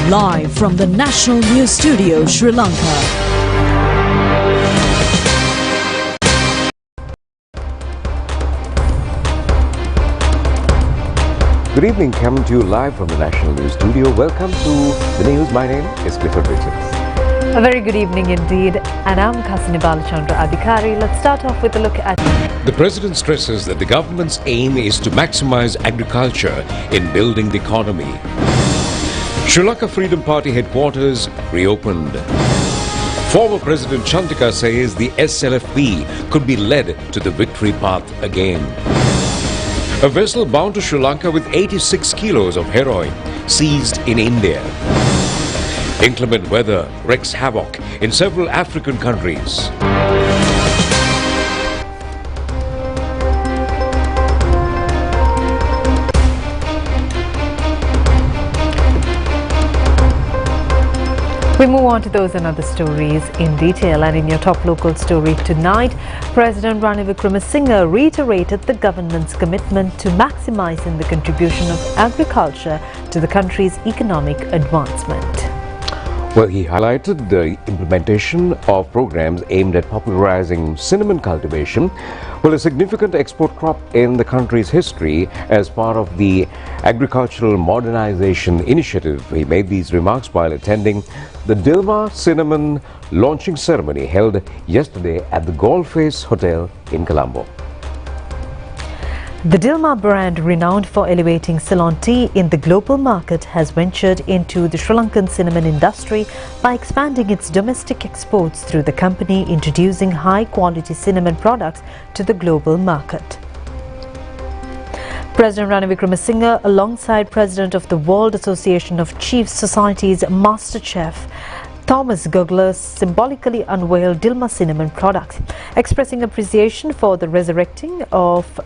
Live from the National News Studio, Sri Lanka. Good evening, coming to you live from the National News Studio. Welcome to the news. My name is Clifford Richards. A very good evening indeed, and I'm Kasini Balachandra Adhikari. Let's start off with a look at... The President stresses that the government's aim is to maximize agriculture in building the economy. Sri Lanka Freedom Party headquarters reopened. Former President Chantika says the SLFP could be led to the victory path again. A vessel bound to Sri Lanka with 86 kilos of heroin seized in India. Inclement weather wreaks havoc in several African countries. We move on to those and other stories in detail, and in your top local story tonight, President Ranil Wickremesinghe reiterated the government's commitment to maximizing the contribution of agriculture to the country's economic advancement. Well, he highlighted the implementation of programs aimed at popularizing cinnamon cultivation, well, a significant export crop in the country's history as part of the Agricultural Modernization Initiative. He made these remarks while attending the Dilma Cinnamon launching ceremony held yesterday at the Gold Face Hotel in Colombo. The Dilma brand, renowned for elevating Ceylon tea in the global market, has ventured into the Sri Lankan cinnamon industry by expanding its domestic exports through the company introducing high-quality cinnamon products to the global market. President Ranil Wickremesinghe, alongside President of the World Association of Chief Societies Master Chef Thomas Gugler, symbolically unveiled Dilma cinnamon products, expressing appreciation for the resurrecting of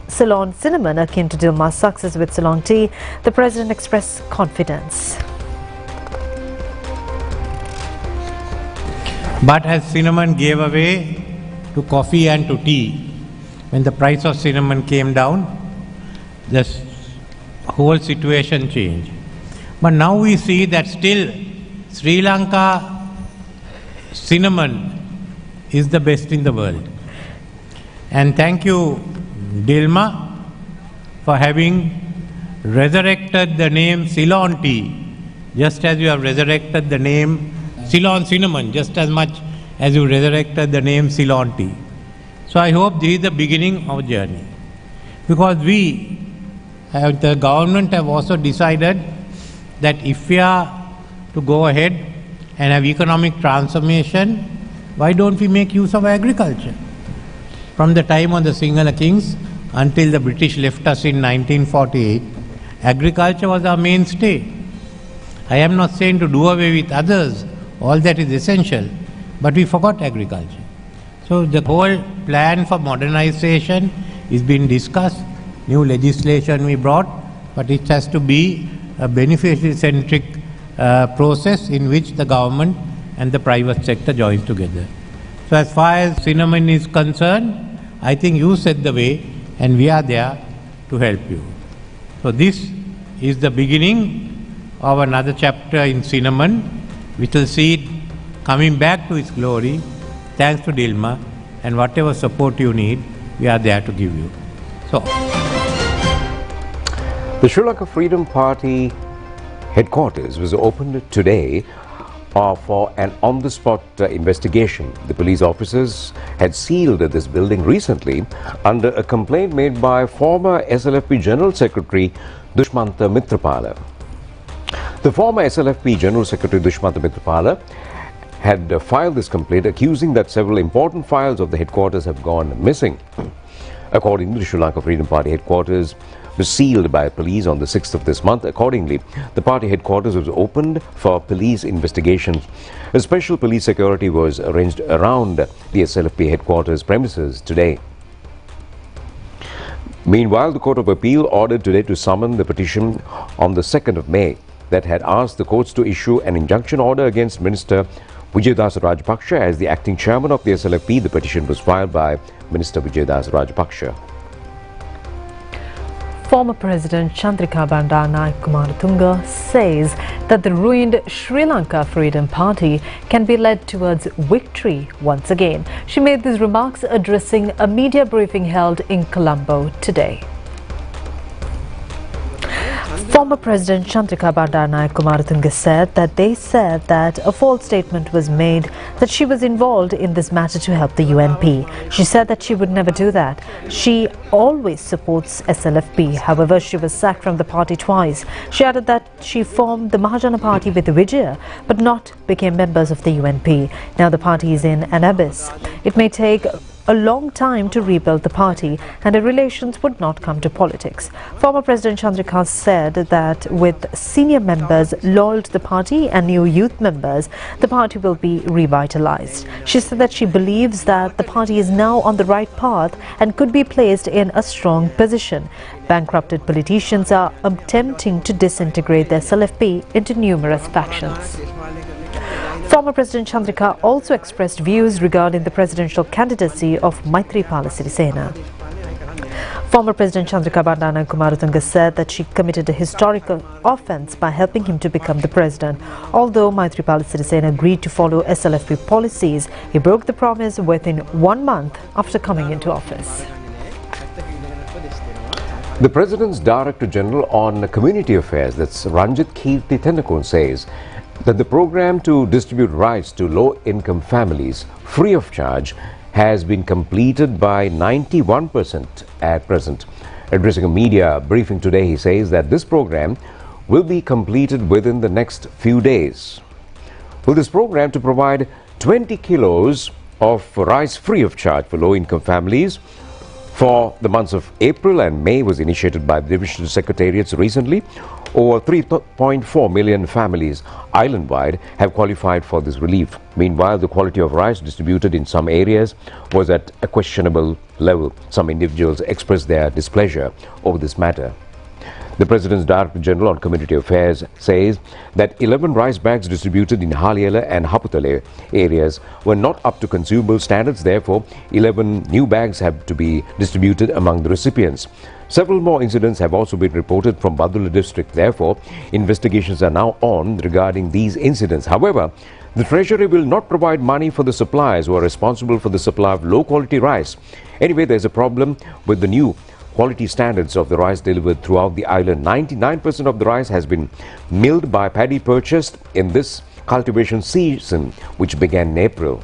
Ceylon cinnamon akin to Dilma's success with Ceylon tea. The President expressed confidence. But as cinnamon gave away to coffee and to tea, when the price of cinnamon came down, the whole situation changed. But now we see that still Sri Lanka cinnamon is the best in the world. And thank you, Dilma, for having resurrected the name Ceylon tea, just as you have resurrected the name Ceylon cinnamon, just as much as you resurrected the name Ceylon tea. So I hope this is the beginning of a journey, because the government have also decided that if we are to go ahead and have economic transformation, why don't we make use of agriculture? From the time of the Sinhala kings until the British left us in 1948, agriculture was our mainstay. I am not saying to do away with others, all that is essential, but we forgot agriculture. So the whole plan for modernization is being discussed, new legislation we brought, but it has to be a beneficiary-centric process in which the government and the private sector join together. So as far as cinnamon is concerned, I think you set the way and we are there to help you. So this is the beginning of another chapter in cinnamon, which will see it coming back to its glory, thanks to Dilma, and whatever support you need, we are there to give you. So, The Sri Lanka Freedom Party headquarters was opened today for an on-the-spot investigation. The police officers had sealed this building recently under a complaint made by former SLFP General Secretary Dushmantha Mitrapala. The former SLFP General Secretary Dushmantha Mitrapala had filed this complaint accusing that several important files of the headquarters have gone missing. According to the Sri Lanka Freedom Party headquarters was sealed by police on the 6th of this month. Accordingly, the party headquarters was opened for police investigations. A special police security was arranged around the SLFP headquarters premises today. Meanwhile, the Court of Appeal ordered today to summon the petition on the 2nd of May that had asked the courts to issue an injunction order against Minister Vijaydas Rajapaksa as the acting chairman of the SLFP. The petition was filed by Minister Vijaydas Rajapaksa. Former President Chandrika Kumaratunga says that the ruined Sri Lanka Freedom Party can be led towards victory once again. She made these remarks addressing a media briefing held in Colombo today. Former President Chandrika Kumaratunga said that a false statement was made that she was involved in this matter to help the UNP. She said that she would never do that. She always supports SLFP. However, she was sacked from the party twice. She added that she formed the Mahajana Party with Vijaya, but not became members of the UNP. Now the party is in an abyss. It may take a long time to rebuild the party, and her relations would not come to politics. Former President Chandrika said that with senior members loyal to the party and new youth members, the party will be revitalized. She said that she believes that the party is now on the right path and could be placed in a strong position. Bankrupted politicians are attempting to disintegrate the SLFP into numerous factions. Former President Chandrika also expressed views regarding the presidential candidacy of Maithripala Sirisena. Former President Chandrika Kumaratunga said that she committed a historical offence by helping him to become the president. Although Maithripala Sirisena agreed to follow SLFP policies, he broke the promise within 1 month after coming into office. The President's Director General on Community Affairs, that's Ranjit Kirti Thenakon, says that the program to distribute rice to low-income families free of charge has been completed by 91% at present. Addressing a media briefing today, he says that this program will be completed within the next few days. With this program to provide 20 kilos of rice free of charge for low-income families for the months of April and May was initiated by the divisional secretariats recently. Over 3.4 million families island-wide have qualified for this relief. Meanwhile, the quality of rice distributed in some areas was at a questionable level. Some individuals expressed their displeasure over this matter. The President's Director General on Community Affairs says that 11 rice bags distributed in Haliela and Haputale areas were not up to consumable standards. Therefore, 11 new bags have to be distributed among the recipients. Several more incidents have also been reported from Badula district. Therefore, investigations are now on regarding these incidents. However, the Treasury will not provide money for the suppliers who are responsible for the supply of low-quality rice. Anyway, there's a problem with the new quality standards of the rice delivered throughout the island. 99% of the rice has been milled by paddy purchased in this cultivation season, which began in April.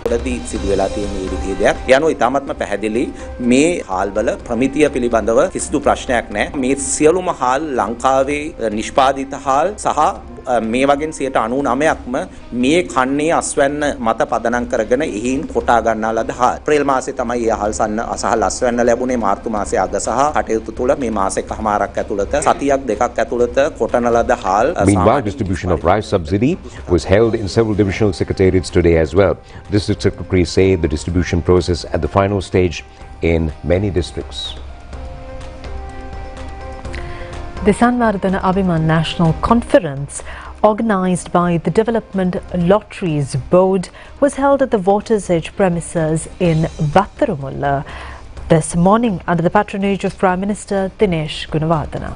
සිදුවලා තියෙන මේ විදිහේ දෙයක්. යනෝ ඉතාමත්ම පැහැදිලි මේ හාල්වල ප්‍රමිතිය පිළිබඳව කිසිදු ප්‍රශ්නයක් නැහැ. මේ සියලුම හාල් ලංකාවේ නිෂ්පාදිත හාල් සහ මේ වගේ 99%ක්ම මේ කන්නේ අස්වැන්න මත පදනම් කරගෙන එහින් කොටා ගන්නා ලද හාල්. අප්‍රේල් මාසයේ තමයි මේ හාල් සහල් අස්වැන්න ලැබුණේ. මාර්තු මාසයේ අග සහ කටයුතු තුල මේ මාසෙකමාරක් ඇතුළත සතියක් දෙකක් ඇතුළත කොටන ලද හාල්. Meanwhile, distribution of rice subsidy was held in several divisional secretariats today as well. District secretaries say the distribution process at the final stage in many districts. The Sanvardhana Abhiman National Conference, organised by the Development Lotteries Board, was held at the Water's Edge premises in Vattarumulla this morning under the patronage of Prime Minister Dinesh Gunawardena.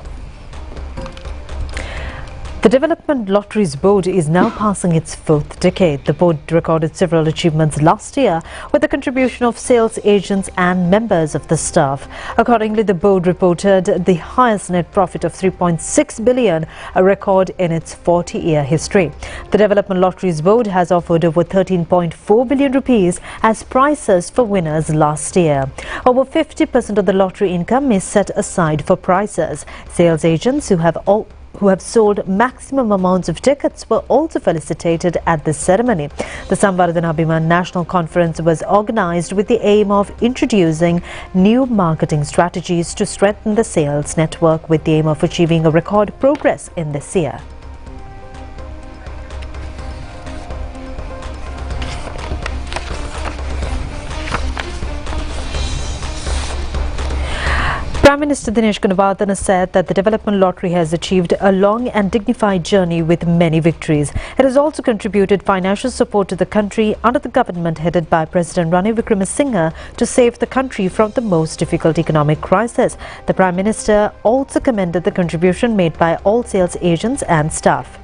The Development Lotteries Board is now passing its 4th decade. The board recorded several achievements last year with the contribution of sales agents and members of the staff. Accordingly, the board reported the highest net profit of 3.6 billion, a record in its 40-year history. The Development Lotteries Board has offered over 13.4 billion rupees as prizes for winners last year. Over 50% of the lottery income is set aside for prizes. Sales agents who have sold maximum amounts of tickets were also felicitated at this ceremony. The Samvardhana Abhiman National Conference was organised with the aim of introducing new marketing strategies to strengthen the sales network with the aim of achieving a record progress in this year. Prime Minister Dinesh Gunawardena said that the development lottery has achieved a long and dignified journey with many victories. It has also contributed financial support to the country under the government headed by President Ranil Wickremesinghe to save the country from the most difficult economic crisis. The Prime Minister also commended the contribution made by all sales agents and staff.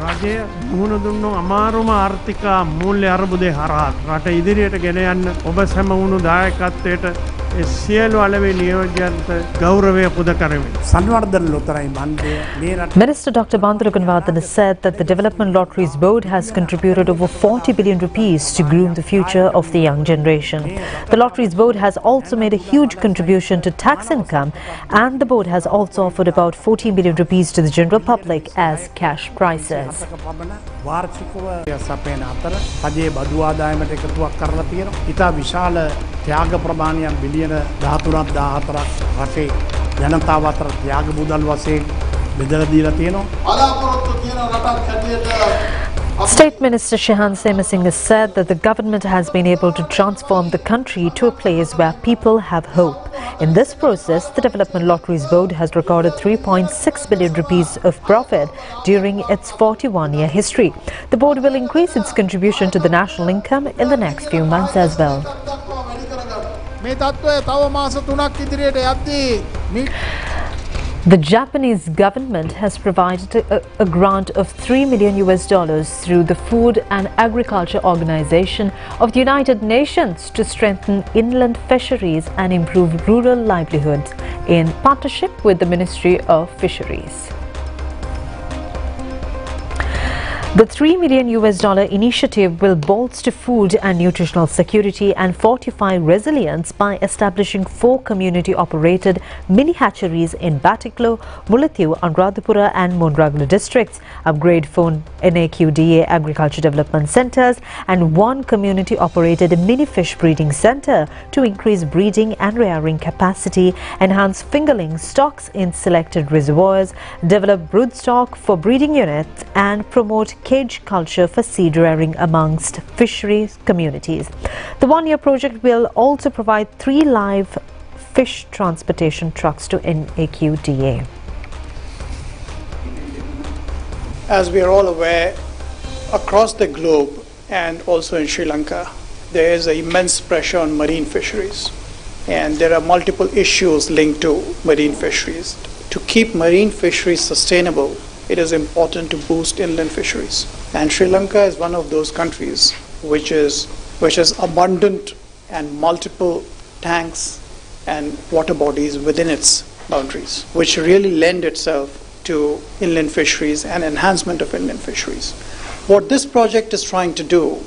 රජය මුහුණ දුන්නු අමාරුම ආර්ථික මූල්‍ය අර්බුදය හරහා රට ඉදිරියට ගෙන යන්න ඔබ සැම වුණු දායකත්වයට ඒ සියලු අලෙවි නියෝජ්‍යයන්ට ගෞරවය පුද කරමි. සංවර්ධන ලොතරැයි මණ්ඩලය මේ රට Minister Dr. Bandara Gunawardena said that the Development Lotteries Board has contributed over 40 billion rupees to groom the future of the young generation. The Lotteries Board has also made a huge contribution to tax income, and the board has also offered about 14 billion rupees to the general public as cash prizes. වාර්ෂිකව සපයන අතර රජයේ බදු ආදායමට එකතුවක් කරලා තියෙනවා. ඉතා විශාල ත්‍යාග ප්‍රමාණයක් බිලියන 13.14ක් රටේ ජනතාව අතර ත්‍යාග මුදල් වශයෙන් බෙදලා දීලා තියෙනවා. බලාපොරොත්තු තියෙන රටක් හැටියට State Minister Shehan Semasinghe said that the government has been able to transform the country to a place where people have hope. In this process, the Development Lotteries Board has recorded 3.6 billion rupees of profit during its 41-year history. The board will increase its contribution to the national income in the next few months as well. The Japanese government has provided a grant of $3 million through the Food and Agriculture Organization of the United Nations to strengthen inland fisheries and improve rural livelihoods in partnership with the Ministry of Fisheries. The $3 million initiative will bolster food and nutritional security and fortify resilience by establishing 4 community-operated mini hatcheries in Batiklo, Mullaitivu, Anuradhapura and Munragala districts, upgrade 4 NAQDA agriculture development centres and 1 community-operated mini fish breeding centre to increase breeding and rearing capacity, enhance fingerling stocks in selected reservoirs, develop broodstock for breeding units and promote cage culture for seed rearing amongst fisheries communities. The 1-year project will also provide 3 live fish transportation trucks to NAQDA. As we are all aware, across the globe and also in Sri Lanka, there is an immense pressure on marine fisheries. And there are multiple issues linked to marine fisheries. To keep marine fisheries sustainable, it is important to boost inland fisheries. And Sri Lanka is one of those countries which is abundant and multiple tanks and water bodies within its boundaries, which really lend itself to inland fisheries and enhancement of inland fisheries. What this project is trying to do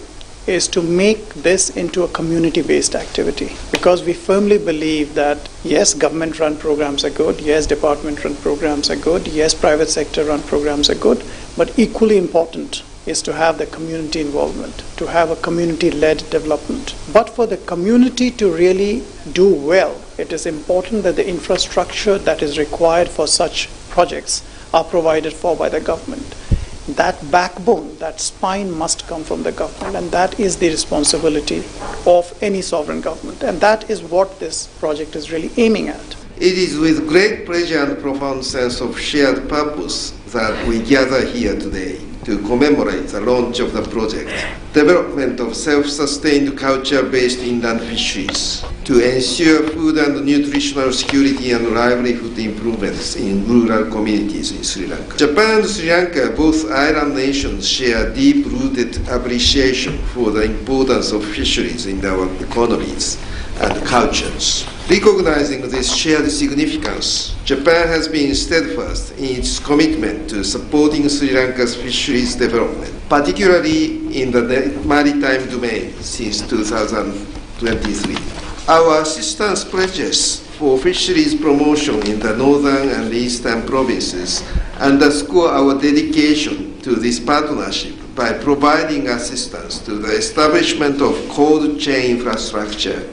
is to make this into a community-based activity, because we firmly believe that yes, government-run programs are good, yes, department-run programs are good, yes, private sector-run programs are good, but equally important is to have the community involvement, to have a community-led development. But for the community to really do well, it is important that the infrastructure that is required for such projects are provided for by the government. That backbone, that spine must come from the government, and that is the responsibility of any sovereign government. And that is what this project is really aiming at. It is with great pleasure and profound sense of shared purpose that we gather here today to commemorate the launch of the project, development of self-sustained culture-based inland fisheries, to ensure food and nutritional security and livelihood improvements in rural communities in Sri Lanka. Japan and Sri Lanka, both island nations, share deep-rooted appreciation for the importance of fisheries in our economies and cultures. Recognizing this shared significance, Japan has been steadfast in its commitment to supporting Sri Lanka's fisheries development, particularly in the maritime domain since 2023. Our assistance pledges for fisheries promotion in the northern and eastern provinces underscore our dedication to this partnership by providing assistance to the establishment of cold chain infrastructure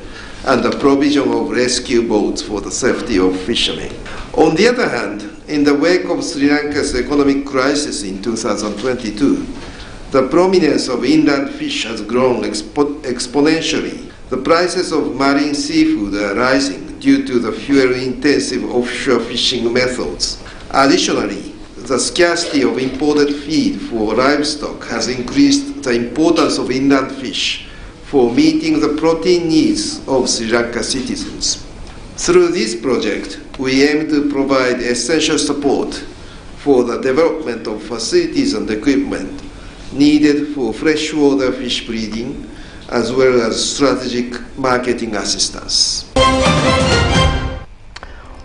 and the provision of rescue boats for the safety of fishermen. On the other hand, in the wake of Sri Lanka's economic crisis in 2022, the prominence of inland fish has grown exponentially. The prices of marine seafood are rising, due to the fuel-intensive offshore fishing methods. Additionally, the scarcity of imported feed for livestock has increased the importance of inland fish for meeting the protein needs of Sri Lanka citizens. Through this project, we aim to provide essential support for the development of facilities and equipment needed for freshwater fish breeding, as well as strategic marketing assistance.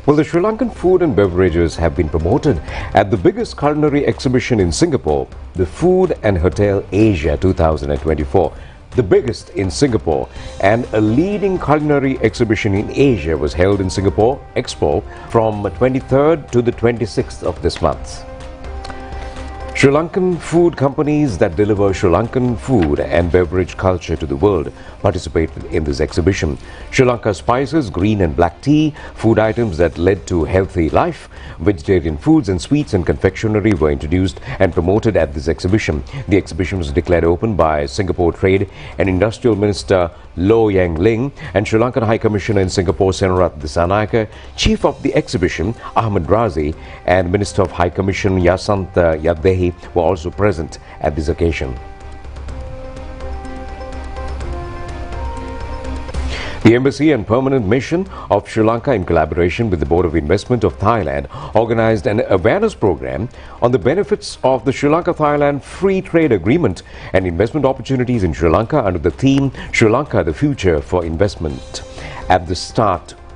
Well, the Sri Lankan food and beverages have been promoted at the biggest culinary exhibition in Singapore, the Food and Hotel Asia 2024. The biggest in Singapore and a leading culinary exhibition in Asia was held in Singapore Expo from 23rd to the 26th of this month. Sri Lankan food companies that deliver Sri Lankan food and beverage culture to the world participated in this exhibition. Sri Lanka spices, green and black tea, food items that led to healthy life, vegetarian foods and sweets and confectionery were introduced and promoted at this exhibition. The exhibition was declared open by Singapore Trade and Industrial Minister Low Yang Ling and Sri Lankan High Commissioner in Singapore Senarat Dissanayake, Chief of the exhibition Ahmad Razi and Minister of High Commission Yasanta Yaddehi were also present at this occasion. The Embassy and Permanent Mission of Sri Lanka, in collaboration with the Board of Investment of Thailand, organized an awareness program on the benefits of the Sri Lanka-Thailand Free Trade Agreement and investment opportunities in Sri Lanka under the theme Sri Lanka, the Future for Investment. At the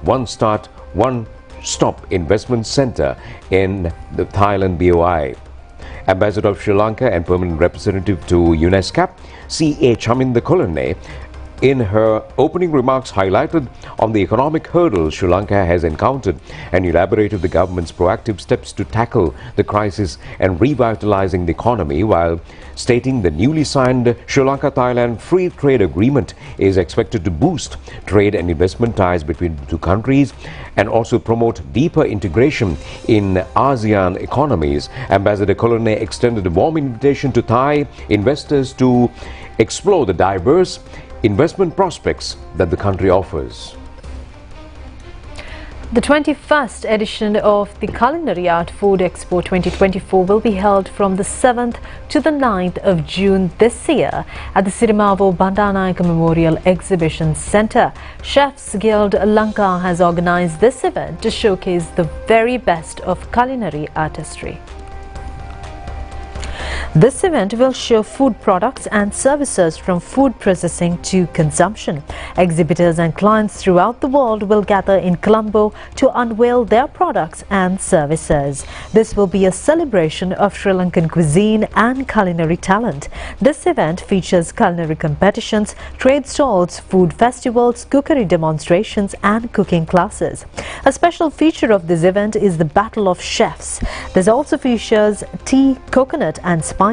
One Stop Investment Center in the Thailand BOI. Ambassador of Sri Lanka and Permanent Representative to UNESCO, C.A. Chaminda Kolane, in her opening remarks highlighted on the economic hurdles Sri Lanka has encountered and elaborated the government's proactive steps to tackle the crisis and revitalizing the economy, while stating the newly signed Sri Lanka-Thailand Free Trade Agreement is expected to boost trade and investment ties between the two countries and also promote deeper integration in ASEAN economies. Ambassador Kolane extended a warm invitation to Thai investors to explore the diverse investment prospects that the country offers. The 21st edition of the Culinary Art Food Expo 2024 will be held from the 7th to the 9th of June this year at the Sirimavo Bandanayaka Memorial Exhibition Centre. Chefs Guild Lanka has organised this event to showcase the very best of culinary artistry. This event will show food products and services from food processing to consumption. Exhibitors and clients throughout the world will gather in Colombo to unveil their products and services. This will be a celebration of Sri Lankan cuisine and culinary talent. This event features culinary competitions, trade stalls, food festivals, cookery demonstrations and cooking classes. A special feature of this event is the Battle of Chefs. This also features tea, coconut and spices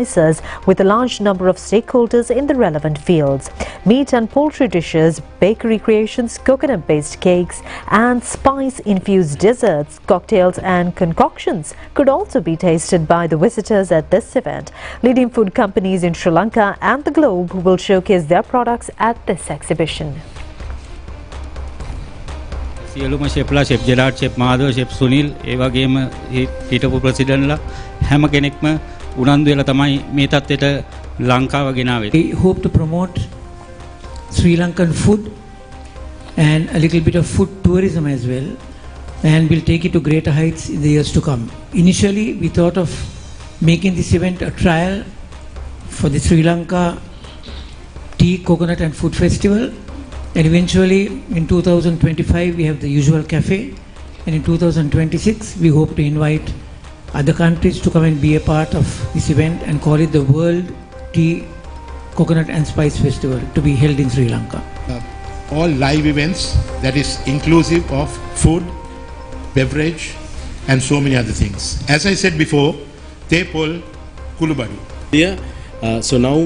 with a large number of stakeholders in the relevant fields. Meat and poultry dishes, bakery creations, coconut-based cakes and spice-infused desserts, cocktails and concoctions could also be tasted by the visitors at this event. Leading food companies in Sri Lanka and the globe will showcase their products at this exhibition. සියලුම ෂෙෆ්ලා chef Gerard chef Madhava chef Sunil ඒ වගේම හිටපු ප්‍රෙසිඩන්ට්ලා හැම කෙනෙක්ම උනන්දු වෙලා තමයි මේ තත්ත්වයට ලංකාව ගෙනාවේ. We hope to promote Sri Lankan food and a little bit of food tourism as well, and we'll take it to greater heights in the years to come. Initially we thought of making this event a trial for the Sri Lanka Tea, Coconut and Food Festival. And eventually in 2025 we have the usual cafe, and in 2026 we hope to invite other countries to come and be a part of this event and call it the World Tea, Coconut and Spice Festival to be held in Sri Lanka. All live events that is inclusive of food, beverage and so many other things. As I said before, Tepol Kulubadu. Yeah, so now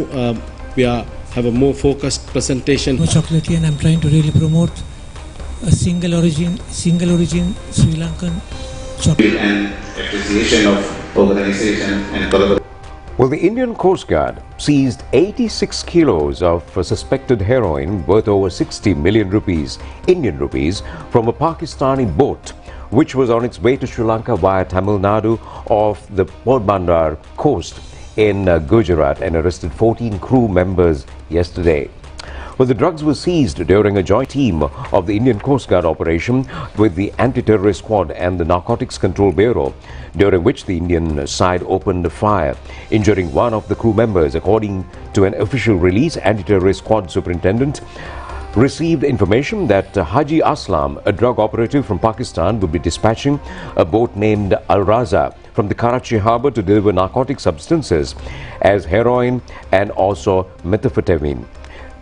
we have a more focused presentation. Chocolatey, and I'm trying to really promote a single origin Sri Lankan chocolate. And appreciation of organization and collaboration. Well, the Indian Coast Guard seized 86 kilos of suspected heroin worth over 60 million rupees, Indian rupees, from a Pakistani boat which was on its way to Sri Lanka via Tamil Nadu off the Porbandar coast in Gujarat and arrested 14 crew members yesterday. Well, the drugs were seized during a joint team of the Indian Coast Guard operation with the Anti-Terrorist Squad and the Narcotics Control Bureau, during which the Indian side opened fire, injuring one of the crew members. According to an official release, Anti-Terrorist Squad Superintendent received information that Haji Aslam, a drug operative from Pakistan, would be dispatching a boat named Al Raza from the Karachi harbour to deliver narcotic substances as heroin and also methamphetamine.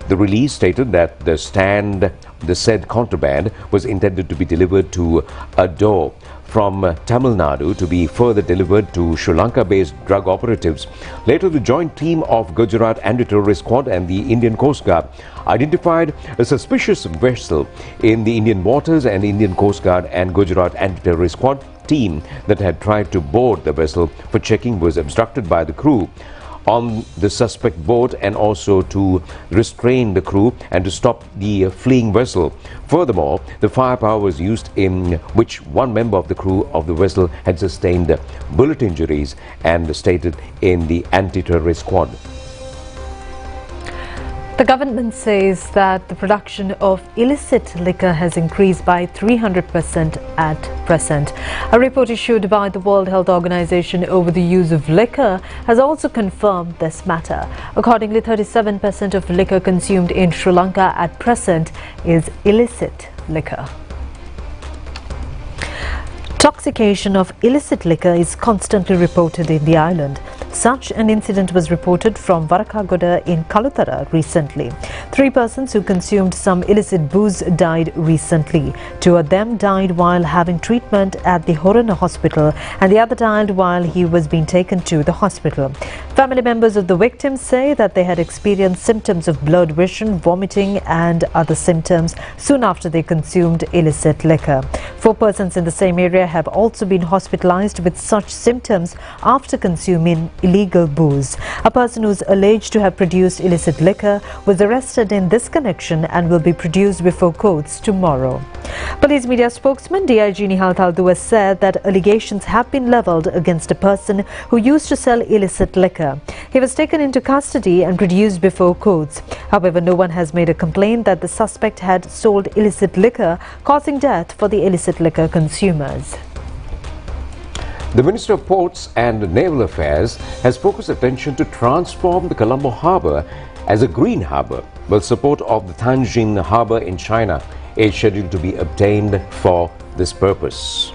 The release stated that the said contraband was intended to be delivered to a door from Tamil Nadu to be further delivered to Sri Lanka-based drug operatives. Later, the joint team of Gujarat Anti-Terrorist Squad and the Indian Coast Guard identified a suspicious vessel in the Indian waters, and Indian Coast Guard and Gujarat Anti-Terrorist Squad team that had tried to board the vessel for checking was obstructed by the crew on the suspect boat and also to restrain the crew and to stop the fleeing vessel. Furthermore, the firepower was used in which one member of the crew of the vessel had sustained bullet injuries and stated in the Anti-Terrorist Squad. The government says that the production of illicit liquor has increased by 300% at present. A report issued by the World Health Organization over the use of liquor has also confirmed this matter. Accordingly, 37% of liquor consumed in Sri Lanka at present is illicit liquor. Intoxication of illicit liquor is constantly reported in the island. Such an incident was reported from Varakagoda in Kalutara recently. 3 persons who consumed some illicit booze died recently. 2 of them died while having treatment at the Horana hospital, and the other died while he was being taken to the hospital. Family members of the victims say that they had experienced symptoms of blurred vision, vomiting and other symptoms soon after they consumed illicit liquor. 4 persons in the same area have also been hospitalized with such symptoms after consuming illegal booze. A person who is alleged to have produced illicit liquor was arrested in this connection and will be produced before courts tomorrow. Police media spokesman DIG Nihal Thaldu has said that allegations have been levelled against a person who used to sell illicit liquor. He was taken into custody and produced before courts. However, no one has made a complaint that the suspect had sold illicit liquor, causing death for the illicit liquor consumers. The Minister of Ports and Naval Affairs has focused attention to transform the Colombo harbour as a green harbour, with support of the Tianjin harbour in China is scheduled to be obtained for this purpose.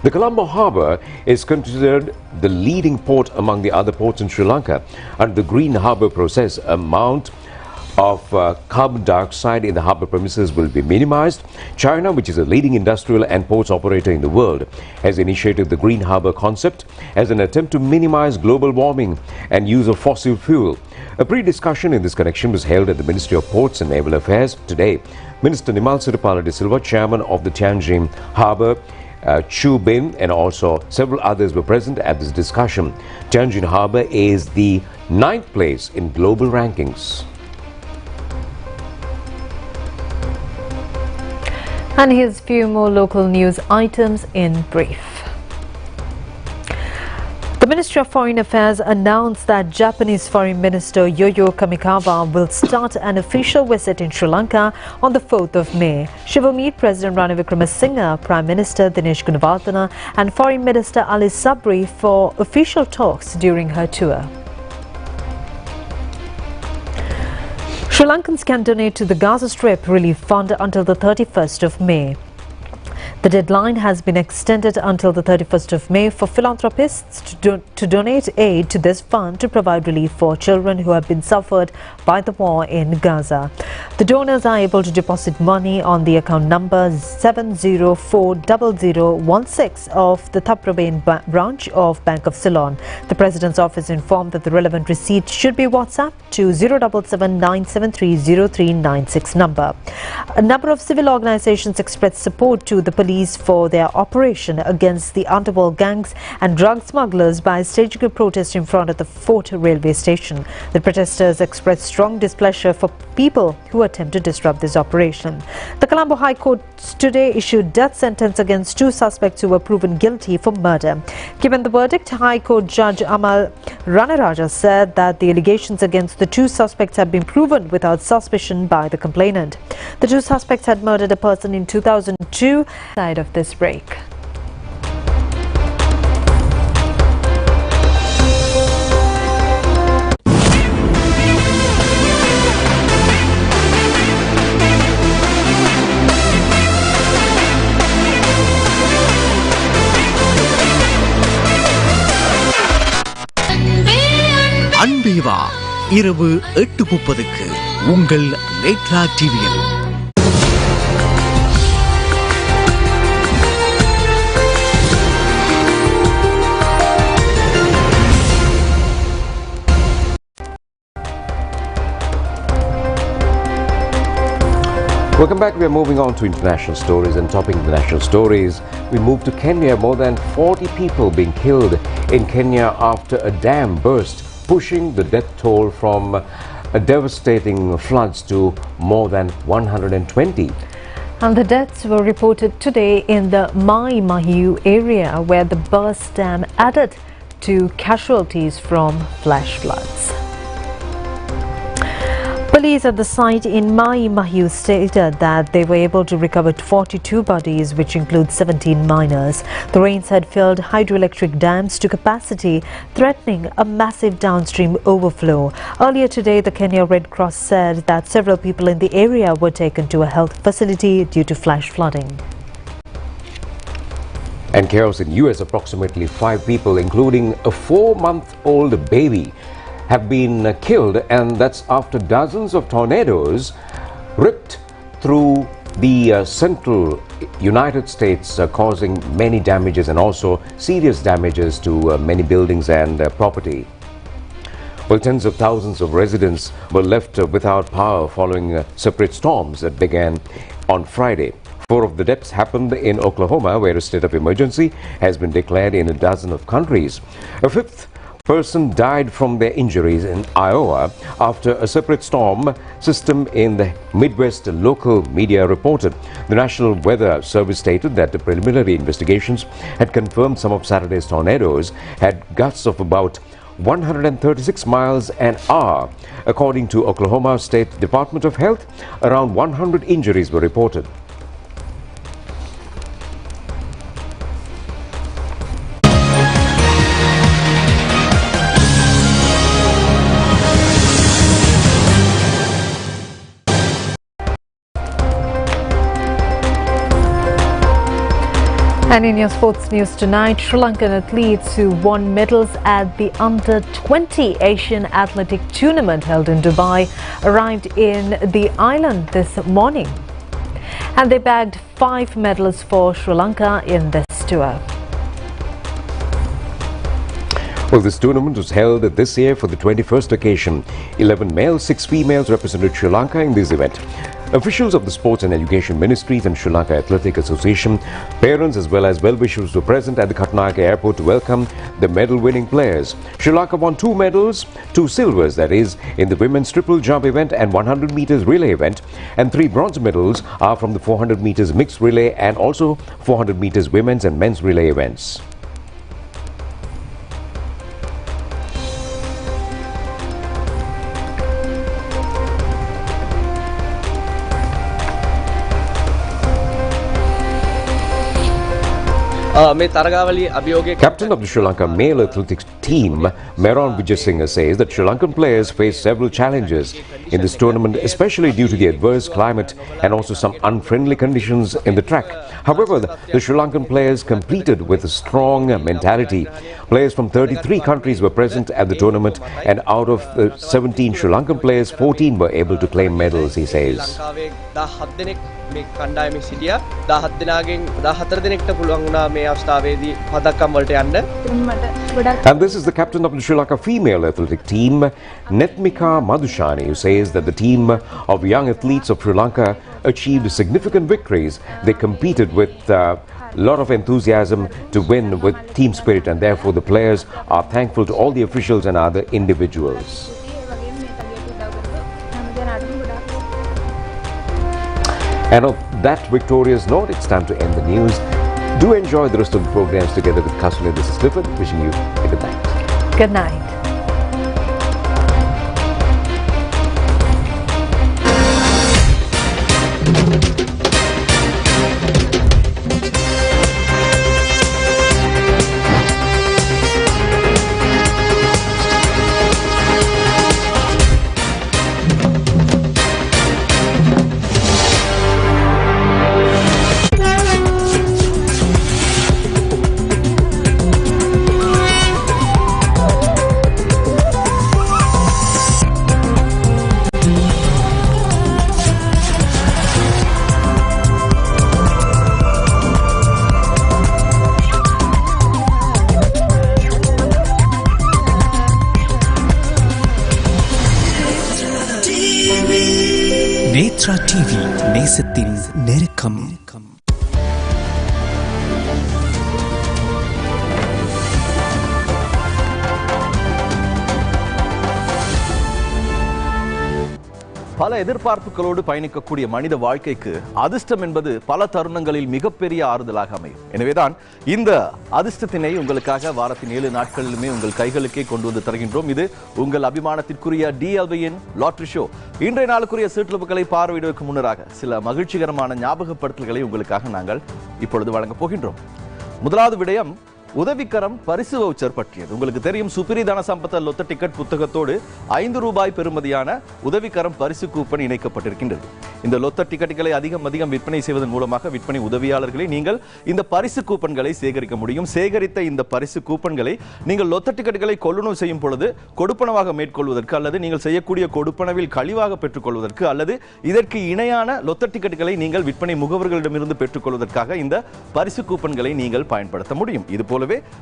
The Colombo harbour is considered the leading port among the other ports in Sri Lanka. Under the green harbour process, amount of carbon dioxide in the harbour premises will be minimized. China, which is a leading industrial and ports operator in the world, has initiated the green harbour concept as an attempt to minimize global warming and use of fossil fuel. A pre-discussion in this connection was held at the Ministry of Ports and Naval Affairs today. Minister Nimal Siripala de Silva, chairman of the Tianjin harbour, Chu Bin, and also several others were present at this discussion. Tianjin harbour is the 9th place in global rankings. And here's a few more local news items in brief. The Ministry of Foreign Affairs announced that Japanese Foreign Minister Yoyo Kamikawa will start an official visit in Sri Lanka on the 4th of May. She will meet President Ranil Wickremesinghe, Prime Minister Dinesh Gunawardena and Foreign Minister Ali Sabri for official talks during her tour. Sri Lankans can donate to the Gaza Strip Relief Fund until the 31st of May. The deadline has been extended until the 31st of May for philanthropists to donate aid to this fund to provide relief for children who have been suffered by the war in Gaza. The donors are able to deposit money on the account number 7040016 of the Thaprabane branch of Bank of Ceylon. The President's office informed that the relevant receipt should be WhatsApp to 077-973-0396 number. A number of civil organizations expressed support to the police police for their operation against the underworld gangs and drug smugglers by staging a protest in front of the Fort railway station. The protesters expressed strong displeasure for people who attempt to disrupt this operation. The Colombo High Court today issued death sentence against 2 suspects who were proven guilty for murder. Given the verdict, High Court Judge Amal Ranaraja said that the allegations against the 2 suspects had been proven without suspicion by the complainant. The 2 suspects had murdered a person in 2002. Side of this break. அன்பேவா இரவு 8:30க்கு உங்கள் நேத்ரா டிவியில். Welcome back. We are moving on to international stories, and topping the national stories, we move to Kenya. More than 40 people being killed in Kenya after a dam burst, pushing the death toll from devastating floods to more than 120. And the deaths were reported today in the Mai Mahiu area, where the burst dam added to casualties from flash floods. Police at the site in Mai Mahiu stated that they were able to recover 42 bodies, which include 17 minors. The rains had filled hydroelectric dams to capacity, threatening a massive downstream overflow. Earlier today, the Kenya Red Cross said that several people in the area were taken to a health facility due to flash flooding. And chaos in US, approximately 5 people, including a 4-month-old baby, have been killed, and that's after dozens of tornadoes ripped through the central United States, causing many damages and also serious damages to many buildings and property. Well, tens of thousands of residents were left without power following separate storms that began on Friday. 4 of the deaths happened in Oklahoma, where a state of emergency has been declared in a dozen of countries. A 5th person died from their injuries in Iowa after a separate storm system in the Midwest, local media reported. The National Weather Service stated that the preliminary investigations had confirmed some of Saturday's tornadoes had gusts of about 136 miles an hour. According to Oklahoma State Department of Health, around 100 injuries were reported. And in your sports news tonight, Sri Lankan athletes who won medals at the Under-20 Asian Athletic Tournament held in Dubai arrived in the island this morning. And they bagged 5 medals for Sri Lanka in this tour. Well, this tournament was held this year for the 21st occasion. 11 males, 6 females represented Sri Lanka in this event. Officials of the Sports and Education Ministries and Sri Lanka Athletic Association, parents as well as well-wishers were present at the Katnayake Airport to welcome the medal-winning players. Sri Lanka won 2 medals, 2 silvers, that is, in the women's triple jump event and 100 meters relay event, and 3 bronze medals are from the 400 meters mixed relay and also 400 meters women's and men's relay events. Captain of the Sri Lanka male athletics team, Meron Vijayasinghe, says that Sri Lankan players face several challenges in this tournament, especially due to the adverse climate and also some unfriendly conditions in the track. However, the Sri Lankan players competed with a strong mentality. Players from 33 countries were present at the tournament, and out of the 17 Sri Lankan players, 14 were able to claim medals, he says. මේ කණ්ඩායමේ සිටියා 17 දෙනාගෙන් 14 දෙනෙක්ට පුළුවන් වුණා මේ මේ අවස්ථාවේදී පදක්කම් වලට යන්න. And this is the captain of the Sri Lanka female athletic team, Netmika Madhushani, who says that the team of young athletes of Sri Lanka achieved significant victories. They competed with a lot of enthusiasm to win with team spirit, and therefore the players are thankful to all the officials and other individuals. And on that victorious note, it's time to end the news. Do enjoy the rest of the programs together with Kasumi. This is Clifford wishing you a good night. Good night. Nethra TV, நேசத்தின் நெருக்கம். பல எதிர்பார்ப்புகளோடு பயணிக்கக்கூடிய மனித வாழ்க்கைக்கு அதிர்ஷ்டம் என்பது பல தருணங்களில் மிகப்பெரிய ஆறுதலாக அமையும். எனவேதான் இந்த அதிர்ஷ்டத்தினை உங்களுக்காக வாரத்தின் 7 நாட்களிலுமே உங்கள் கைகளுக்கே கொண்டு வந்து தருகின்றோம். இது உங்கள் அபிமானத்திற்குரிய DLVயின் லாட்டரி ஷோ. இன்றைய நாளுக்குரிய சீட்லுப்புகளை பார்வையிடுவதற்கு முன்னராக சில மகிழ்ச்சிகரமான ஞாபகப்படுத்தல்களை உங்களுக்காக நாங்கள் இப்பொழுது வழங்கப் போகின்றோம். முதலாவது விடயம் உதவிக்கரம் பரிசு வவுச்சர் பற்றியது. உங்களுக்கு தெரியும், சுப்பிரி தன சம்பத்த லொத்த டிக்கெட் புத்தகத்தோடு ₹5 பெறுமதியான உதவிக்கரம் பரிசு கூப்பன் இணைக்கப்பட்டிருக்கின்றது. இந்த லொத்த டிக்கெட்டுகளை அதிகம் விற்பனை செய்வதன் மூலமாக விற்பனை உதவியாளர்களை நீங்கள் இந்த பரிசு கூப்பன்களை சேகரிக்க முடியும். சேகரித்த இந்த பரிசு கூப்பன்களை நீங்கள் லொத்த டிக்கெட்டுகளை கொள்ளுணவு செய்யும் பொழுது கொடுப்பனவாக மேற்கொள்வதற்கு, அல்லது நீங்கள் செய்யக்கூடிய கொடுப்பனவில் கழிவாக பெற்றுக்கொள்வதற்கு, அல்லது இதற்கு இணையான லொத்த டிக்கெட்டுகளை நீங்கள் விற்பனை முகவர்களிடமிருந்து பெற்றுக்கொள்வதற்காக இந்த பரிசு கூப்பன்களை நீங்கள் பயன்படுத்த முடியும். இதுபோலவே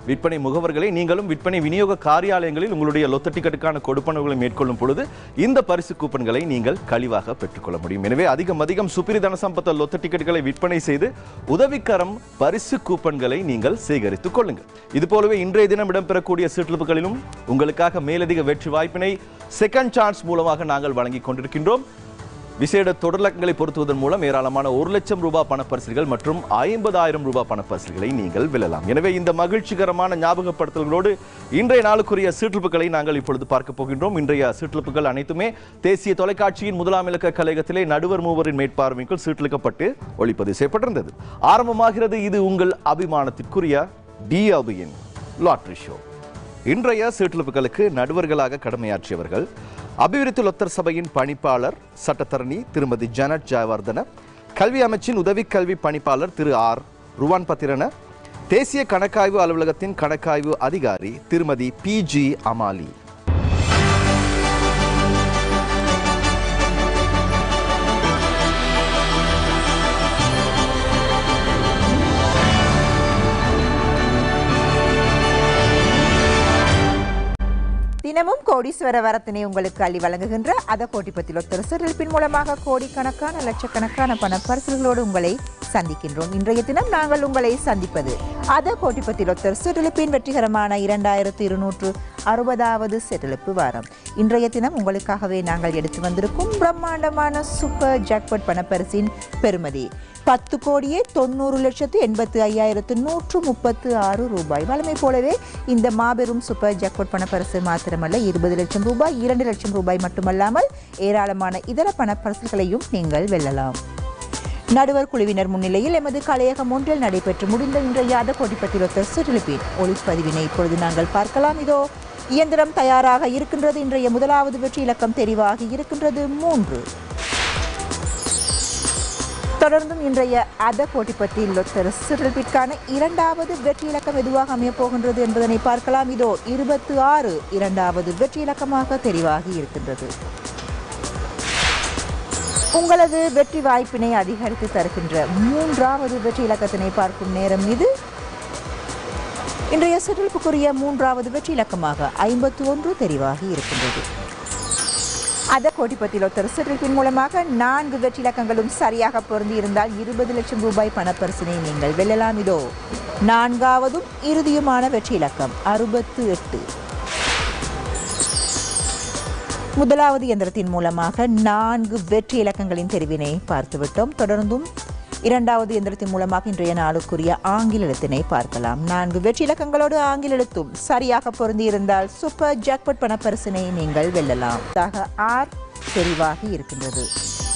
விற்பனை முகவர்களை நீங்களும் விற்பனை விநியோக காரியாலயங்களில் உங்களுடைய லொத்த டிக்கெட்டுக்கான கொடுப்பனவுகளை மேற்கொள்ளும் பொழுது இந்த பரிசு கூப்பன்களை நீங்கள் கழிவாக பெற்றுக்கொள்ள முடியும். எனவே அதிகம் சுப்பிரி தன சம்பத்த லொத்த டிக்கெட்டுகளை விற்பனை செய்து உதவிக்கரம் பரிசு கூப்பன்களை நீங்கள் சேகரித்துக் கொள்ளுங்கள். இதுபோலவே இன்றைய தினம் இடம்பெறக்கூடிய சீட்லுப்புகளிலும் உங்களுக்காக மேலதிக வெற்றி வாய்ப்பினை செகண்ட் சான்ஸ் மூலமாக நாங்கள் வழங்கிக் கொண்டிருக்கின்றோம். விசேட தொடர்லக்கங்களை பொருத்துவதன் மூலம் ஏராளமான ₹1,00,000 பணப்பரிசுகள் மற்றும் ₹50,000 பணப்பரிசுகளை நீங்கள் வெல்லலாம். எனவே இந்த மகிழ்ச்சிகரமான ஞாபகப்படுத்தல்களோடு இன்றைய நாளுக்குரிய சீட்லுப்புகளை நாங்கள் இப்பொழுது பார்க்க போகின்றோம். இன்றைய சீட்லுப்புகள் அனைத்துமே தேசிய தொலைக்காட்சியின் 1ஆம் இலக்க கலையகத்திலே நடுவர் மூவரின் மேற்பார்வைக்குள் சீட்லிக்கப்பட்டு ஒளிப்பதிவு செய்யப்பட்டிருந்தது. ஆரம்பமாகிறது இது உங்கள் அபிமானத்திற்குரிய DLVயின் லாட்டரி ஷோ. இன்றைய சீட்லுப்புகளுக்கு நடுவர்களாக கடமையாற்றியவர்கள் அபிவிருத்தி லொத்தர் சபையின் பணிப்பாளர் சட்டத்தரணி திருமதி ஜனட் ஜெயவர்தன, கல்வி அமைச்சின் உதவி கல்வி பணிப்பாளர் திரு R. ருவான் பத்திரன, தேசிய கணக்காய்வு அலுவலகத்தின் கணக்காய்வு அதிகாரி திருமதி PG அமாலி. தினமும் கோடீஸ்வர வரத்தினை உங்களுக்கு அள்ளி வழங்குகின்ற அத கோட்டிபதி லொத்தர் சிற்றில்பின் மூலமாக கோடிக்கணக்கான லட்சக்கணக்கான பண பரிசுகளோடு உங்களை சந்திக்கின்றோம். இன்றைய தினம் நாங்கள் உங்களை சந்திப்பது அத கோட்டிபதி லொத்தர் சிற்றில்பின் வெற்றிகரமான 2260வது சிற்றில்ப்பு வாரம். இன்றைய தினம் உங்களுக்காகவே நாங்கள் எடுத்து வந்திருக்கும் பிரம்மாண்டமான சூப்பர் ஜாக்பாட் பணப்பரிசின் பெறுமதி ₹10,80,85,136. வழமை போலவே இந்த மாபெரும் சூப்பர் ஜாக்பாட் பணப்பரிசு மாத்திரமல்ல, ₹20 லட்சம், ₹2 லட்சம் மட்டுமல்லாமல் ஏராளமான இதர பணப்பரிசுகளையும் நீங்கள் வெல்லலாம். நடுவர் குழுவினர் முன்னிலையில் எமது கலையகம் ஒன்றில் நடைபெற்று முடிந்த இன்றைய அத கோட்டிபதி லொத்தர் சிற்றில்பின் ஒளிப்பதிவினை இப்பொழுது நாங்கள் பார்க்கலாம். இதோ இயந்திரம் தயாராக இருக்கின்றது. இன்றைய முதலாவது வெற்றி இலக்கம் தெரிவாகி இருக்கின்றது 3. தொடர்ந்தும் இன்றைய அத கோட்டிபதி லொத்தர் சிற்றில்பிற்கான 2வது வெற்றி இலக்கம் எதுவாக அமைய போகின்றது என்பதனை பார்க்கலாம். இதோ 26 2வது வெற்றி இலக்கமாக தெரிவாகி இருக்கின்றது. உங்களது வெற்றி வாய்ப்பினை அதிகரித்து தருகின்ற 3வது வெற்றி இலக்கத்தினை பார்க்கும் நேரம் இது. இன்றைய சுற்றுப்புக்குரிய மூன்றாவது வெற்றி இலக்கமாக 51 தெரிவாகி இருக்கின்றது. அத கோடிப்பத்தில் ஒருத்தர் சுற்றின் மூலமாக 4 வெற்றி இலக்கங்களும் சரியாக பொருந்தி இருந்தால் 20 லட்சம் ரூபாய் பணப்பரிசினை நீங்கள் வெல்லலாம். இதோ 4வதும் இறுதியுமான வெற்றி இலக்கம் 68. முதலாவது இயந்திரத்தின் மூலமாக 4 வெற்றி இலக்கங்களின் தெரிவினை பார்த்துவிட்டோம். தொடர்ந்தும் இரண்டாவது இயந்திரத்தின் மூலமாக இன்றைய நாளுக்குரிய ஆங்கில எழுத்தினை பார்க்கலாம். 4 வெற்றி இலக்கங்களோடு ஆங்கில எழுத்தும் சரியாக பொருந்தி இருந்தால் சூப்பர் ஜாக்பாட் பணப்பரிசினை நீங்கள் வெல்லலாம். ஆர் தெரிவாகி இருக்கின்றது.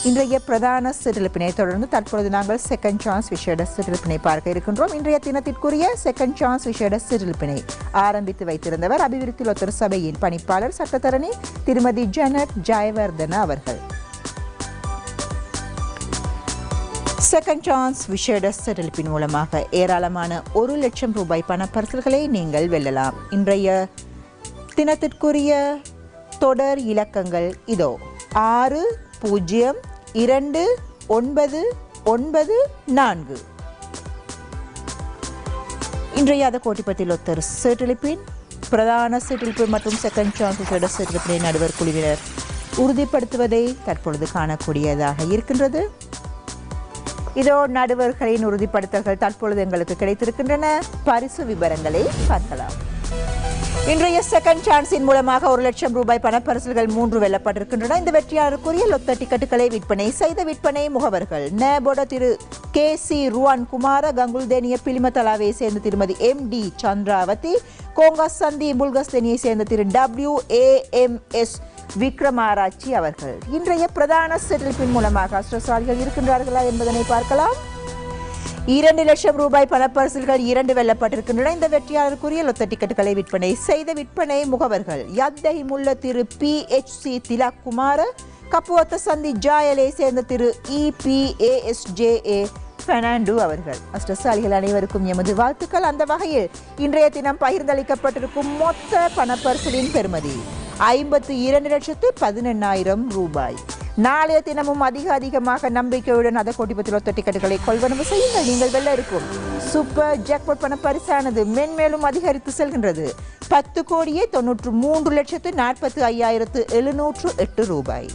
இன்றைய பிரதான சிற்றிழப்பினை தொடர்ந்து தற்பொழுது நாங்கள் செகண்ட் சான்ஸ் விசேட சிற்றிழப்பினை பார்க்க இருக்கின்றோம். இன்றைய தினத்திற்குரிய செகண்ட் சான்ஸ் விசேட சிற்றிழப்பினை ஆரம்பித்து வைத்திருந்தவர் அபிவிருத்தி லொத்தர் சபையின் பணிப்பாளர் சட்டத்தரணி திருமதி ஜனட் ஜெயவர்தன அவர்கள். செகண்ட் சான்ஸ் விசேட சிற்றிழப்பின் மூலமாக ஏராளமான 1 லட்சம் ரூபாய் பணப்பரிசுகளை நீங்கள் வெல்லலாம். இன்றைய தினத்திற்குரிய தொடர் இலக்கங்கள் இதோ 602994. இன்றைய அத கோட்டிப்பத்தில் ஒத்தர் சிற்றிழப்பின் பிரதான சிற்றிழப்பு மற்றும் செகண்ட் சான்ஸ் விசேட சிற்றிழப்பினை நடுவர் குழுவினர் உறுதிப்படுத்துவதை தற்பொழுது காணக்கூடியதாக இருக்கின்றது. இதோ நடுவர்களின் உறுதிப்படுத்தல்கள் தற்பொழுது எங்களுக்கு கிடைத்திருக்கின்றன. பரிசு விவரங்களை பார்க்கலாம். இன்றைய செகண்ட் சான்ஸின் மூலமாக 1 லட்சம் ரூபாய் பணப்பரிசுகள் 3 வெல்லப்பட்டிருக்கின்றன. இந்த வெற்றியாளருக்குரிய லொத்த டிக்கெட்டுகளை விற்பனை செய்த விற்பனை முகவர்கள் நேபோட திரு KC ருவான் குமார, கங்குல்தேனிய பிலிமத்தலாவை சேர்ந்த திருமதி MD சந்திராவதி, கோங்கஸ் சந்தி புல்கஸ்தேனியை சேர்ந்த திரு WAMS விக்ரமாராய்ச்சி அவர்கள். இன்றைய பிரதான செட்டில்பின் மூலமாக அஷ்டசாலிகள் இருக்கின்றார்களா என்பதனை பார்க்கலாம். 2 லட்சம் ரூபாய் பணப்பரிசுகள் 2 வெல்லப்பட்டிருக்கின்றன. இந்த வெற்றியாளருக்குரிய லொத்த டிக்கெட்டுகளை விற்பனை செய்த விற்பனை முகவர்கள் யத்தைமுள்ள திரு PHC திலக் குமார, கப்புவத்த சந்தி ஜாயலை சேர்ந்த திரு EPASJA பெர்னாண்டோ அவர்கள். அஷ்டசாலிகள் அனைவருக்கும் எமது வாழ்த்துக்கள். அந்த வகையில் இன்றைய தினம் பகிர்ந்தளிக்கப்பட்டிருக்கும் மொத்த பணப்பரிசுகளின் பெறுமதி 52,11,000 ரூபாய். நாளைய தினமும் அதிகமாக நம்பிக்கையுடன் அத கோட்டிப்பத்தில் ஒத்த டிக்கெட்டுகளை கொள்வனவு செய்யுங்கள். நீங்கள் வெல்ல இருக்கும் சூப்பர் ஜாக்பாட் பண பரிசானது மென்மேலும் அதிகரித்து செல்கின்றது. 10,93,45,708 ரூபாய்.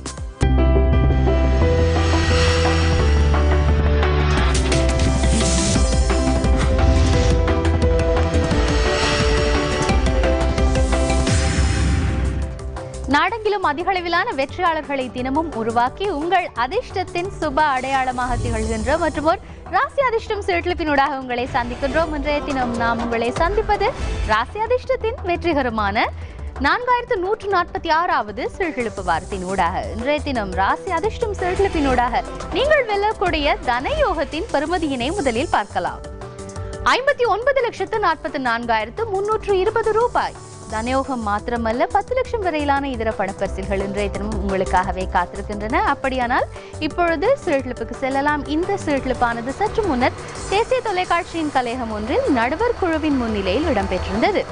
நாடெங்கிலும் அதிகளவிலான வெற்றியாளர்களை தினமும் உருவாக்கி உங்கள் அதிர்ஷ்டத்தின் சுப அடையாளமாக திகழ்கின்ற மற்றும் ஒரு ராசி அதிர்ஷ்டம் சிற்றிழப்பினூடாக உங்களை சந்திக்கின்றோம். இன்றைய தினம் நாம் உங்களை சந்திப்பது ராசி அதிர்ஷ்டத்தின் வெற்றிகரமான 4146வது சிற்றிழப்பு வாரத்தின் ஊடாக. இன்றைய தினம் ராசி அதிர்ஷ்டம் சிற்றிழப்பினூடாக நீங்கள் வெல்லக்கூடிய தனயோகத்தின் பெறுமதியினை முதலில் பார்க்கலாம். 59,44,320 ரூபாய். தனயோகம் மாத்திரமல்ல 10 லட்சம் வரையிலான இதர பணப்பரிசில்கள் இன்றைய தினம் உங்களுக்காகவே காத்திருக்கின்றன. அப்படியானால் இப்பொழுது சிற்றிழப்புக்கு செல்லலாம். இந்த சிற்றிழப்பானது சற்று முன்னர் தேசிய தொலைக்காட்சியின் கலையகம் ஒன்றில் நடுவர் குழுவின் முன்னிலையில் இடம்பெற்றிருந்தது.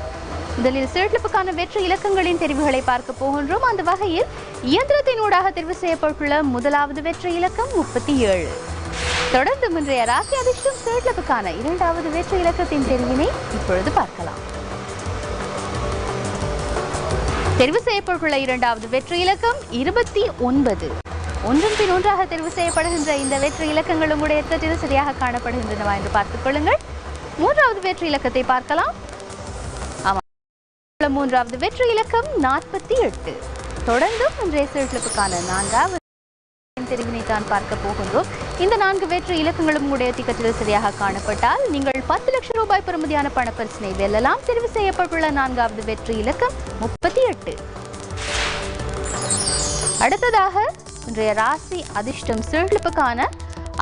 முதலில் சிற்றிழப்புக்கான வெற்றி இலக்கங்களின் தெரிவுகளை பார்க்க போகின்றோம். அந்த வகையில் இயந்திரத்தினூடாக தெரிவு செய்யப்பட்டுள்ள முதலாவது வெற்றி இலக்கம் 37. தொடர்ந்து இன்றைய ராசி அதிர்ஷ்டம் சிற்றிழப்புக்கான இரண்டாவது வெற்றி இலக்கத்தின் தெரிவினை இப்பொழுது பார்க்கலாம். தெரிவு செய்யப்பட்டுள்ள இரண்டாவது வெற்றி இலக்கம் 29. ஒன்றின் பின் ஒன்றாக தெரிவு செய்யப்படுகின்ற இந்த வெற்றி இலக்கங்கள் உங்களுடைய தட்டில் சரியாக காணப்படுகின்றனவா என்று பார்த்துக் கொள்ளுங்கள். மூன்றாவது வெற்றி இலக்கத்தை பார்க்கலாம். மூன்றாவது வெற்றி இலக்கம் 48. தொடர்ந்தும் இன்றைய சிற்றிழப்புக்கான நான்காவது தெரிவினை தான் பார்க்க போகின்றோம். இந்த 4 வெற்றி இலக்கங்களும் உங்களுடைய டிக்கெட்டில் சரியாக காணப்பட்டால் நீங்கள் 10 லட்சம் ரூபாய் பெறுமதியான பணப்பரிசினை வெல்லலாம். தெரிவு செய்யப்பட்டுள்ள 4வது வெற்றி இலக்கம் 38. அடுத்ததாக இன்றைய ராசி அதிர்ஷ்டம் சிற்றிழப்புக்கான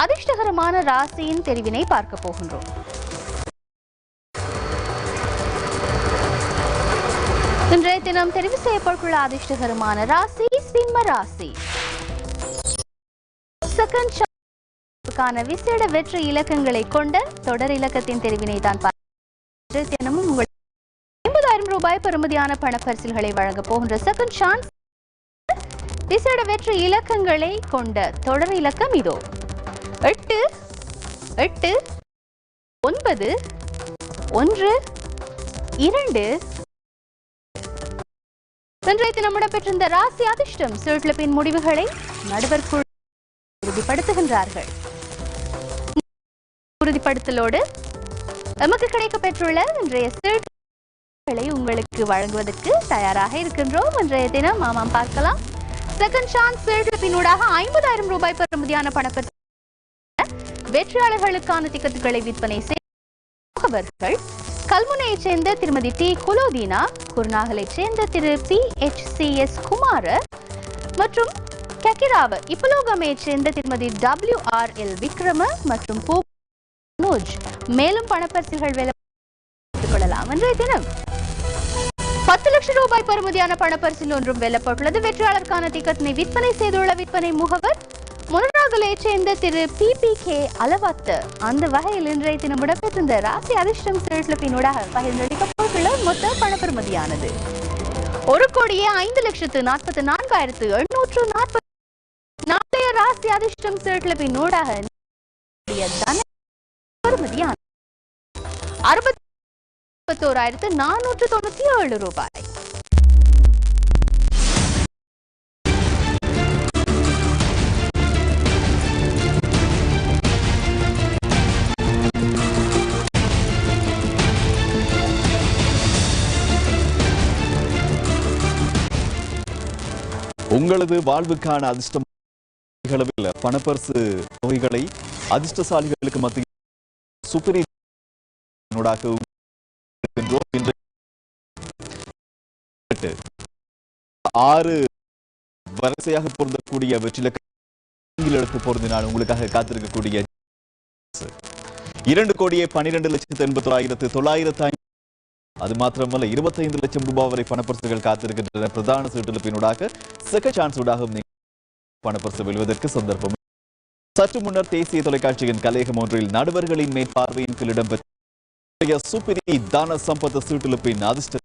அதிர்ஷ்டகரமான ராசியின் தெரிவினை பார்க்க போகின்றோம். இன்றைய தினம் தெரிவு செய்யப்பட்டுள்ள அதிர்ஷ்டகரமான ராசி சிம்ம ராசி. செகண்ட் சான்ஸுக்கான விசேட வெற்றி இலக்கங்களை கொண்ட தொடர் இலக்கத்தின் தெரிவினை தான் தினமும் உங்கள் 50,000 ரூபாய் பெறுமதியான பணப்பரிசில்களை வழங்க போகின்ற செகண்ட் சான்ஸ் விசேட வெற்றி இலக்கங்களை கொண்ட தொடர் இலக்கம் இதோ 8, 8, 9, 1, 2. இன்றைய தினம் இடம்பெற்றிருந்த ராசி அதிர்ஷ்டம் சுழற்சியின் முடிவுகளை நடுவர் குழு உறுதிப்படுத்துகின்றார்கள். உறுதிப்படுத்தலோடு நமக்கு கிடைக்கப்பெற்றுள்ள இன்றைய சீட்டுகளை உங்களுக்கு வழங்குவதற்கு தயாராக இருக்கின்றோம். இன்றைய தினம் ஆமாம் பார்க்கலாம். செகண்ட் சான்ஸ் சீட்டுப்பினூடாக 50,000 ரூபாய் பெறுமதியான பணப்பரிசு வெற்றியாளர்களுக்கான டிக்கெட்டுகளை விற்பனை செய்தவர்கள் கல்முனையைச் சேர்ந்த திருமதி டி குலோதீனா, குருநாகலைச் சேர்ந்த திரு PHCS குமார மற்றும் கக்கிராவ இப்பலோகமையைச் சேர்ந்த திருமதி WRL விக்ரம மற்றும் மனோஜ் மேலும் பணப்பரிசுகள் வெல்லப்பட்டுக் கொள்ளலாம். இன்றைய தினம் 10 லட்சம் ரூபாய் பெறுமதியான பணப்பரிசில் ஒன்றும் வெல்லப்பட்டுள்ளது. வெற்றியாளருக்கான டிக்கெட்டினை விற்பனை செய்துள்ள விற்பனை முகவர் முனராகலையைச் சேர்ந்த திரு PPK அலவத்த. அந்த வகையில் இன்றைய தினம் இடம்பெற்றிருந்த ராசி அதிர்ஷ்டம் சீட்டுப்பினூடாக பகிர்ந்தளிக்கப்பட்டுள்ள மொத்த பணப்பெறுமதியானது 1,05,44,840. நாளைய ராசி அதிர்ஷ்டம் சீட்டுப்பினூடாக பெறுமதியான 61,497 ரூபாய். உங்களது வாழ்வுக்கான அதிர்ஷ்டம் பணப்பரிசு தொகைகளை அதிர்ஷ்டசாலிகளுக்கு மத்தியில் சுப்பரி 6 வரிசையாக பொருந்தக்கூடிய வெற்றிலக்க எடுத்து பொருந்தினால் உங்களுக்காக காத்திருக்கக்கூடிய 2,12,81,905. அது மாத்திரமல்ல 25 லட்சம் ரூபாய் வரை பணப்பரிசுகள் காத்திருக்கின்றன. பிரதான சீட்டுப்பினூடாக செகண்ட் சான்ஸ் ஊடாக பணப்பரிசு வெல்வதற்கு சந்தர்ப்பம். சற்று முன்னர் தேசிய தொலைக்காட்சியின் கலையகம் ஒன்றில் நடுவர்களின் மேற்பார்வையின் கீழ் இடம்பெற்ற சுப்பிரி தான சம்பத் சீட்டுப்பின் அதிர்ஷ்டம்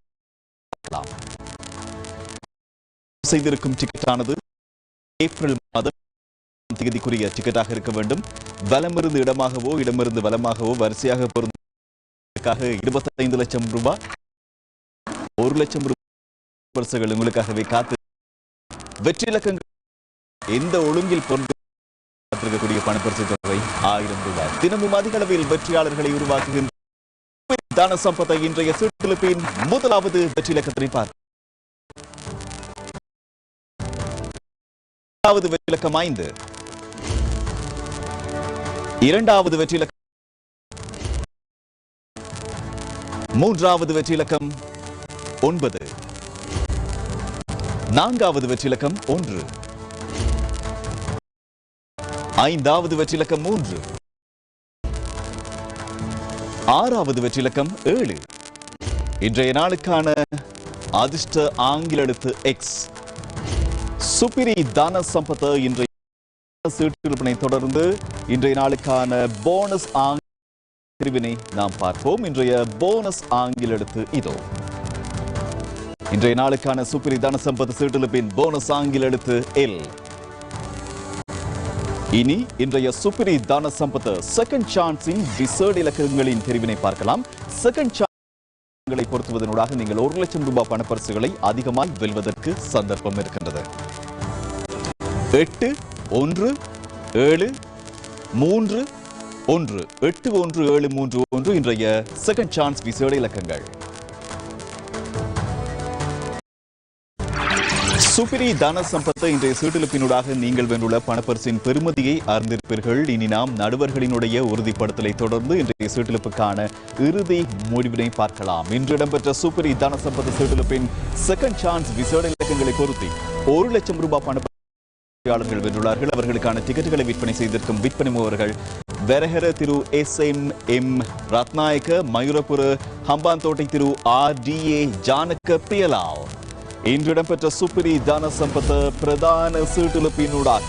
செய்திருக்கும் டிக்கெட்டானது ஏப்ரல் மாதம் தேதிக்குரிய டிக்கெட்டாக இருக்க வேண்டும். வலமிருந்து இடமாகவோ இடமிருந்து வலமாகவோ வரிசையாக பொருந்துவதற்காக 25 லட்சம் ரூபாய் 1 லட்சம் ரூபாய் பரிசுகள் உங்களுக்காகவே காத்து வெற்றி இலக்கங்கள் எந்த ஒழுங்கில் பொருந்திருக்கக்கூடிய பணப்பரிசு தொகை 1000 ரூபாய். தினமும் அதிக அளவில் வெற்றியாளர்களை உருவாக்குகின்ற தான சம்பத்தை இன்றைய சீட்டுப்பின் முதலாவது வெற்றி இலக்கத்தினை பார்க்க வெற்றிலக்கம் 5, இரண்டாவது வெற்றிலக்கம் 3வது வெற்றிலக்கம் 9, 4வது வெற்றிலக்கம் 1, 5வது வெற்றிலக்கம் 3, 6வது வெற்றிலக்கம் 7. இன்றைய நாளுக்கான அதிர்ஷ்ட ஆங்கில எழுத்து X. சுப்பிரி தான சம்பத் இன்றைய சீட்டுப்பினை தொடர்ந்து இன்றைய நாளுக்கான போனஸ் பிரிவினை நாம் பார்ப்போம். இன்றைய போனஸ் ஆங்கில எழுத்து இதோ. இன்றைய நாளுக்கான சுப்பிரி தான சம்பத் சீட்டுப்பின் போனஸ் ஆங்கில எழுத்து L. இனி இன்றைய சுப்பிரி தான சம்பத் செகண்ட் சான்ஸின் விசேட இலக்கங்களின் தெரிவினை பார்க்கலாம். செகண்ட் சான்ஸ்களை பொருத்துவதனூடாக நீங்கள் 1 லட்சம் ரூபாய் பணப்பரிசுகளை அதிகமாய் வெல்வதற்கு சந்தர்ப்பம் இருக்கின்றது. 8, 1, 7, 3, 1, 8, 1, 7, 3, 1 இன்றைய செகண்ட் சான்ஸ் விசேட இலக்கங்கள். சுப்பிரி தான சம்பத் இன்றைய சீட்டுப்பினூடாக நீங்கள் வென்றுள்ள பணப்பரிசின் பெறுமதியை அறிந்திருப்பீர்கள். இனி நாம் நடுவர்களினுடைய உறுதிப்படுத்தலை தொடர்ந்து இன்றைய சீட்டுப்பிற்கான இறுதி முடிவினை பார்க்கலாம். இன்று இடம்பெற்ற சுப்பிரி தான சம்பத் சீட்டுப்பின் செகண்ட் சான்ஸ் விசேட இலக்கங்களை பொருத்தி 1 லட்சம் ரூபாய் பணப்பரிசாளர்கள் வென்றுள்ளார்கள். அவர்களுக்கான டிக்கெட்டுகளை விற்பனை செய்திருக்கும் விற்பனை முகவர்கள் வெரஹர திரு SM ரத்நாயக்க, மயூரபுர ஹம்பாந்தோட்டை திரு RDA ஜானக பியலாவ். இன்று இடம்பெற்ற சுப்பிரி தான சம்பத் பிரதான சீட்டுப்பினூடாக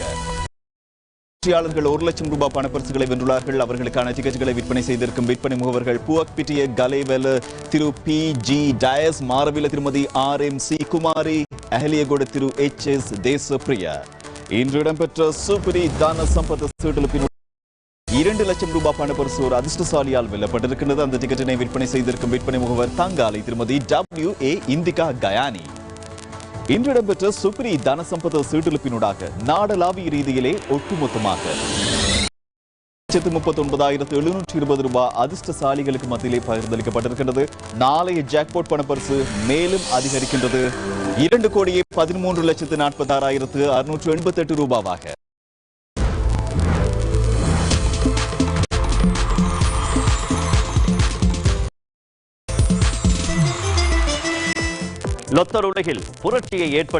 வெற்றியாளர்கள் 1 லட்சம் ரூபாய் பணப்பரிசுகளை வென்றுள்ளார்கள். அவர்களுக்கான டிக்கெட்டுகளை விற்பனை செய்திருக்கும் விற்பனை முகவர்கள் புவக்பிட்டிய கலேவெல திரு PG டயஸ், மாரவில திருமதி RMC குமாரி, அஹலியகொட திரு HS தேசப்பிரிய. இன்று இடம்பெற்ற சுப்பிரி தான சம்பத் சீட்டுப்பினூடாக 2 லட்சம் ரூபாய் பணப்பரிசு ஒரு அதிர்ஷ்டசாலியால் வெல்லப்பட்டிருக்கிறது. அந்த டிக்கெட்டினை விற்பனை செய்திருக்கும் விற்பனை முகவர் தங்காலை திருமதி WA இந்திகா கயானி. இன்று இடம்பெற்ற சுப்ரி தனசம்பத சீட்டுழுப்பினூடாக நாடளாவிய ரீதியிலே ஒட்டுமொத்தமாக 39,720 ரூபாய் அதிர்ஷ்டசாலிகளுக்கு மத்தியிலே பகிர்ந்தளிக்கப்பட்டிருக்கின்றது. நாளைய ஜாக்பாட் பணப்பரிசு மேலும் அதிகரிக்கின்றது. 2,13,46,688 ரூபாவாக. லொத்தர் உலகில் புரட்சியை ஏற்படுத்த